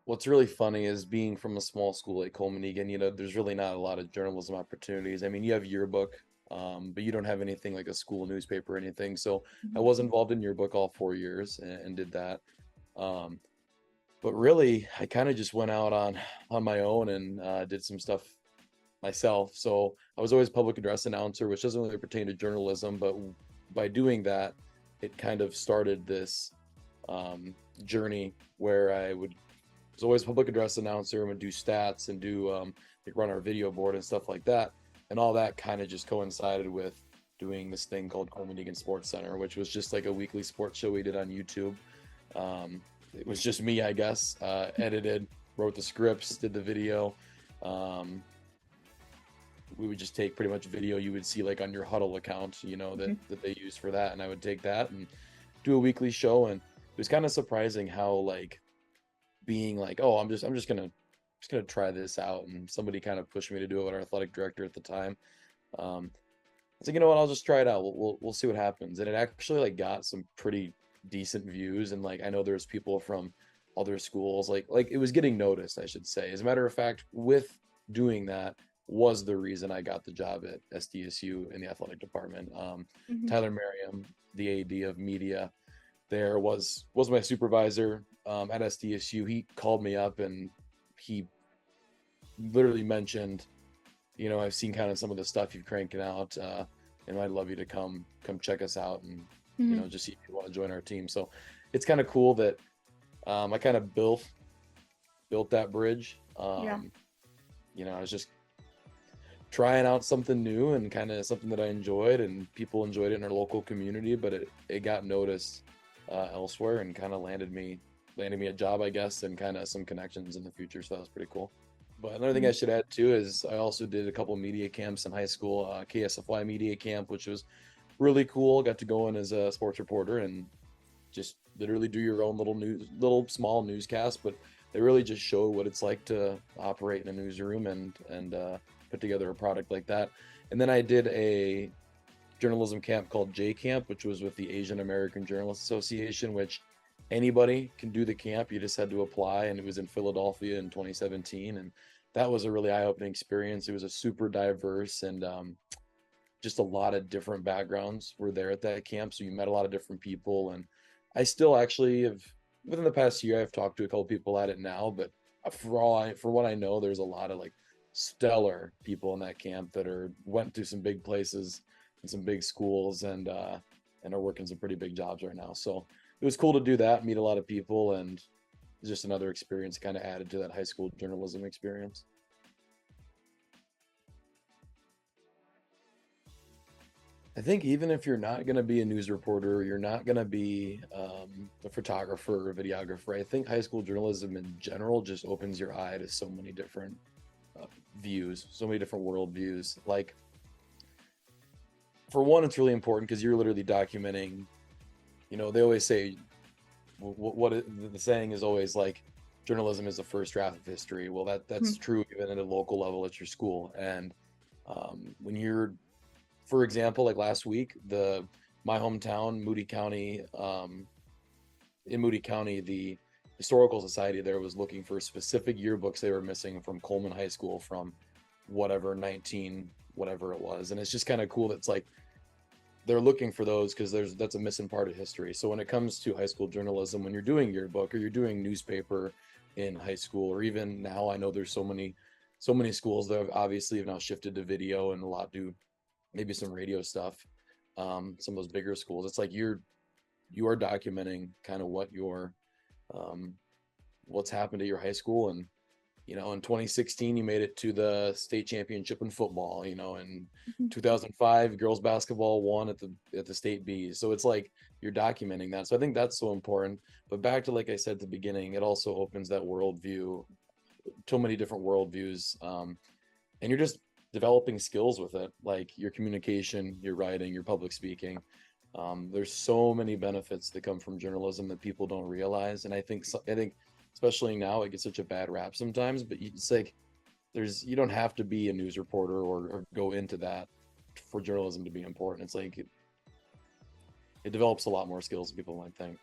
What's really funny is being from a small school like Coleman Egan, there's really not a lot of journalism opportunities. I mean, you have yearbook, but you don't have anything like a school newspaper or anything. So I Mhm. was involved in yearbook all 4 years and did that. Um, but really, I kind of just went out on my own and did some stuff myself. So I was always public address announcer, which doesn't really pertain to journalism, but by doing that, it kind of started this um, journey where I was always public address announcer and would do stats and do like run our video board and stuff like that. And all that kind of just coincided with doing this thing called Coleman Egan Sports Center, which was just like a weekly sports show we did on YouTube. It was just me, I guess, edited, wrote the scripts, did the video. Um, we would just take pretty much video you would see like on your Huddle account, Mhm. that they use for that, and I would take that and do a weekly show. And it was kind of surprising how like being like, oh, I'm just gonna try this out, and somebody kind of pushed me to do it with our athletic director at the time. I was like, you know what, I'll just try it out. We'll see what happens, and it actually like got some pretty decent views, and like I know there's people from other schools like it was getting noticed, I should say. As a matter of fact, with doing that was the reason I got the job at SDSU in the athletic department. Mhm. Tyler Merriam, the AD of media, there was my supervisor at SDSU. He called me up and he literally mentioned, I've seen kind of some of the stuff you've cranking out, and I'd love you to come check us out and Mhm. just see if you want to join our team. So it's kind of cool that I kind of built that bridge. Yeah. I was just trying out something new and kind of something that I enjoyed, and people enjoyed it in our local community, but it got noticed elsewhere and kind of landed me a job, I guess, and kind of some connections in the future. So that was pretty cool. But another thing I Mhm. should add too is I also did a couple media camps in high school, KSFY media camp, which was really cool. Got to go in as a sports reporter and just literally do your own little small newscast, but they really just show what it's like to operate in a newsroom and put together a product like that. And then I did a journalism camp called J Camp, which was with the Asian American Journalists Association, which anybody can do the camp. You just had to apply, and it was in Philadelphia in 2017. And that was a really eye-opening experience. It was a super diverse and just a lot of different backgrounds were there at that camp. So you met a lot of different people. And I still actually have, within the past year, I've talked to a couple people at it now, but for what I know, there's a lot of like stellar people in that camp that went to some big places and some big schools and are working some pretty big jobs right now. So it was cool to do that, meet a lot of people, and just another experience kind of added to that high school journalism experience. I think even if you're not going to be a news reporter, you're not going to be a photographer or a videographer. I think high school journalism in general just opens your eye to so many different views, so many different world views. Like, for one, it's really important because you're literally documenting. They always say the saying is always like, journalism is the first draft of history. Well, that's Mhm. true even at a local level at your school. And when you're, for example, like last week, the my hometown, Moody County, in Moody County, the historical society there was looking for specific yearbooks they were missing from Coleman High School from whatever 19 whatever it was. And it's just kind of cool that's like they're looking for those because that's a missing part of history. So when it comes to high school journalism, when you're doing yearbook or you're doing newspaper in high school, or even now, I know there's so many schools that have obviously have now shifted to video and a lot do maybe some radio stuff. Some of those bigger schools, it's like you are documenting kind of um, what's happened at your high school. And in 2016 you made it to the state championship in football. In Mhm. 2005 girls basketball won at the state B's. So it's like you're documenting that. So I think that's so important. But back to, like I said at the beginning, it also opens that worldview, so many different worldviews, and you're just developing skills with it, like your communication, your writing, your public speaking. There's so many benefits that come from journalism that people don't realize, and I think especially now it gets such a bad rap sometimes. But it's like you don't have to be a news reporter or go into that for journalism to be important. It's like it develops a lot more skills than people might think.